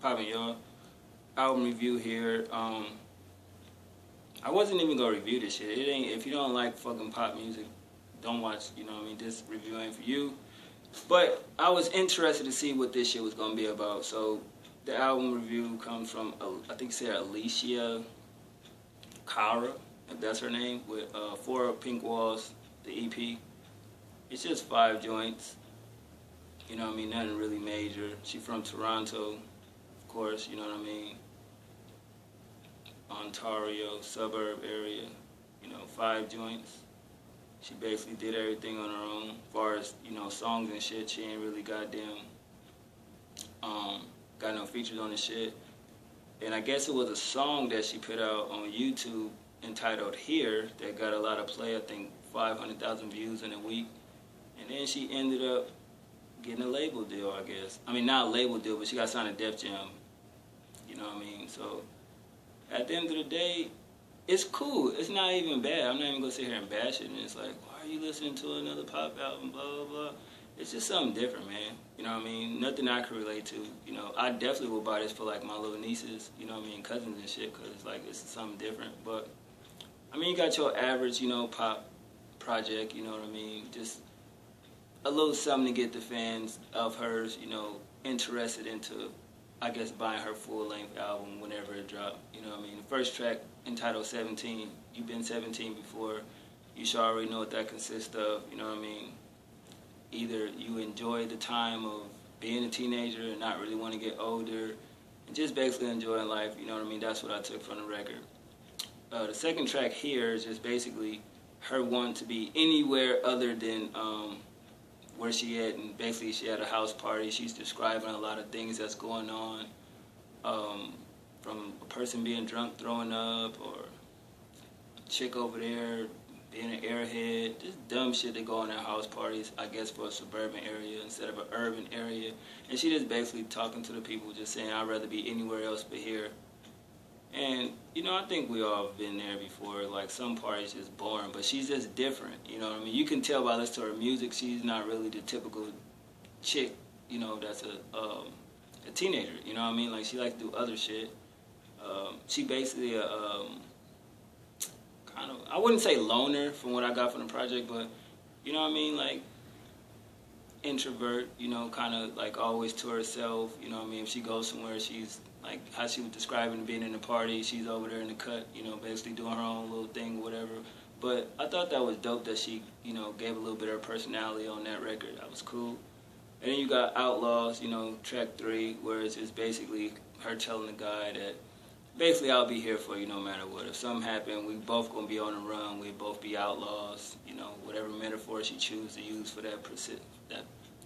Poppin', y'all. Album review here. I wasn't even gonna review this shit. It ain't. If you don't like fucking pop music, don't watch. You know what I mean? This review ain't for you. But I was interested to see what this shit was gonna be about. So the album review comes from I think it said Alessia, Cara, if that's her name, with 4 Pink Walls, the EP. It's just 5 joints. You know what I mean? Nothing really major. She from Toronto, of course. You know what I mean? Ontario suburb area. You know, 5 joints. She basically did everything on her own. As far as, you know, songs and shit, she ain't really goddamn got no features on the shit. And I guess it was a song that she put out on YouTube entitled Here that got a lot of play, I think 500,000 views in a week. And then she ended up getting a label deal, I guess. I mean, not a label deal, but she got signed to Def Jam. You know what I mean? So at the end of the day, it's cool. It's not even bad. I'm not even going to sit here and bash it. And it's like, why are you listening to another pop album, blah, blah, blah. It's just something different, man. You know what I mean? Nothing I can relate to. You know, I definitely will buy this for, like, my little nieces, you know what I mean, cousins and shit, because it's, like, it's something different. But, I mean, you got your average, you know, pop project, you know what I mean? Just a little something to get the fans of hers, you know, interested into, I guess, buying her full-length album whenever it dropped. You know what I mean? The first track, entitled 17, you've been 17 before. You should already know what that consists of, you know what I mean? Either you enjoy the time of being a teenager and not really want to get older, and just basically enjoying life, you know what I mean? That's what I took from the record. The second track Here is just basically her wanting to be anywhere other than where she at, and basically she had a house party. She's describing a lot of things that's going on, from a person being drunk throwing up, or a chick over there being an airhead, just dumb shit that go on at house parties, I guess, for a suburban area instead of an urban area. And she just basically talking to the people, just saying, I'd rather be anywhere else but here. And, you know, I think we all have been there before. Like, some parties just boring, but she's just different, you know what I mean? You can tell by listening to her music, she's not really the typical chick, you know, that's a teenager, you know what I mean? Like, she likes to do other shit. She basically kind of, I wouldn't say loner from what I got from the project, but, you know what I mean? Like, introvert, you know, kind of like always to herself, you know what I mean? If she goes somewhere, she's like how she was describing being in the party, she's over there in the cut, you know, basically doing her own little thing, whatever. But I thought that was dope that she, you know, gave a little bit of her personality on that record. That was cool. And then you got Outlaws, you know, track 3, where it's just basically her telling the guy that basically I'll be here for you no matter what. If something happened, we both gonna be on the run, we both be outlaws, you know, whatever metaphor she chooses to use for that,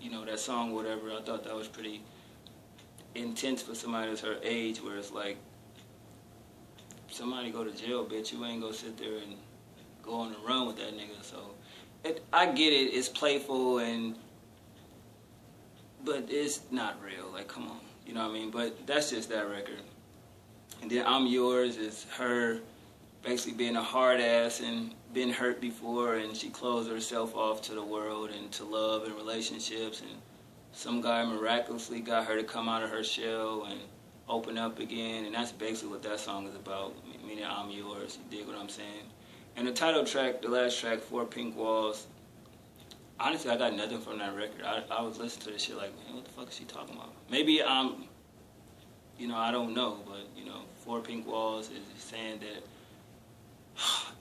you know, that song, whatever. I thought that was pretty intense for somebody that's her age, where it's like, somebody go to jail, bitch, you ain't gonna sit there and go on the run with that nigga. So I get it, it's playful, but it's not real. Like, come on, you know what I mean? But that's just that record. And then I'm Yours is her basically being a hard ass and been hurt before, and she closed herself off to the world and to love and relationships, and some guy miraculously got her to come out of her shell and open up again, and that's basically what that song is about, meaning I'm yours, you dig what I'm saying? And the title track, the last track, 4 Pink Walls, honestly, I got nothing from that record. I was listening to this shit like, man, what the fuck is she talking about? Maybe I'm, you know, I don't know, but, you know, 4 Pink Walls is saying that,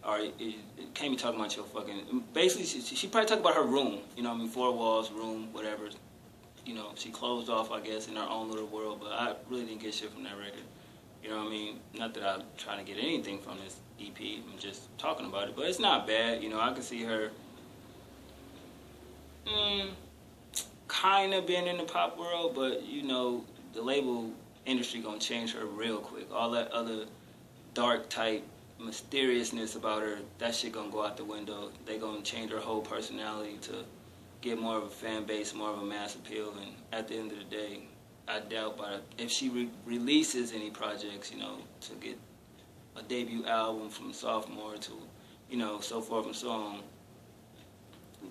or it can't be talking about your fucking, basically, she probably talked about her room, you know what I mean, 4 walls, room, whatever. You know, she closed off, I guess, in her own little world, but I really didn't get shit from that record. You know what I mean? Not that I'm trying to get anything from this EP, I'm just talking about it, but it's not bad. You know, I can see her kind of being in the pop world, but, you know, the label industry gonna change her real quick. All that other dark type mysteriousness about her, that shit gonna go out the window. They gonna change her whole personality to get more of a fan base, more of a mass appeal, and at the end of the day, I doubt if she releases any projects, you know, to get a debut album from sophomore to, you know, so forth and so on,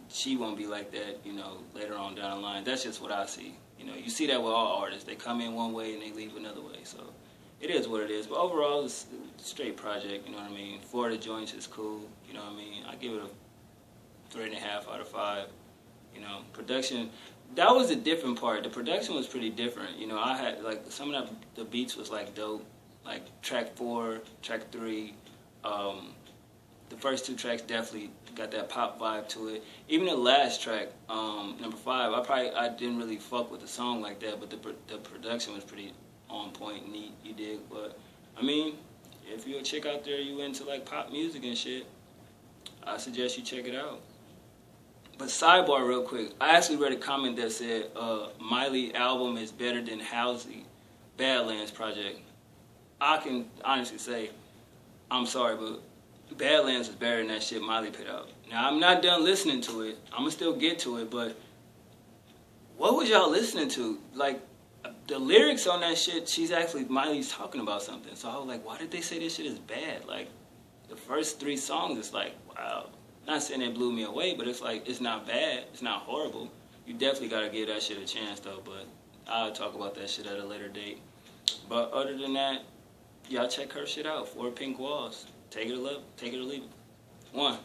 she won't be like that, you know, later on down the line. That's just what I see, you know. You know, you see that with all artists. They come in one way and they leave another way. So it is what it is. But overall, it's a straight project. You know what I mean? 4 of the joints is cool. You know what I mean? I give it a 3.5 out of 5. You know, production. That was a different part. The production was pretty different. You know, I had like some of the beats was like dope. Like track 4, track 3. The first 2 tracks definitely got that pop vibe to it. Even the last track, number 5, I didn't really fuck with the song like that, but the production was pretty on point, neat, you dig. But I mean, if you're a chick out there, you into like pop music and shit, I suggest you check it out. But sidebar real quick, I actually read a comment that said Miley album is better than Halsey Badlands project. I can honestly say, I'm sorry, but Badlands is better than that shit Miley put out. Now, I'm not done listening to it. I'm going to still get to it, but what was y'all listening to? Like, the lyrics on that shit, Miley's talking about something. So I was like, why did they say this shit is bad? Like, the first 3 songs, it's like, wow. Not saying it blew me away, but it's like, it's not bad. It's not horrible. You definitely got to give that shit a chance, though, but I'll talk about that shit at a later date. But other than that, y'all check her shit out. 4 Pink Walls. Take it or leave it. 1.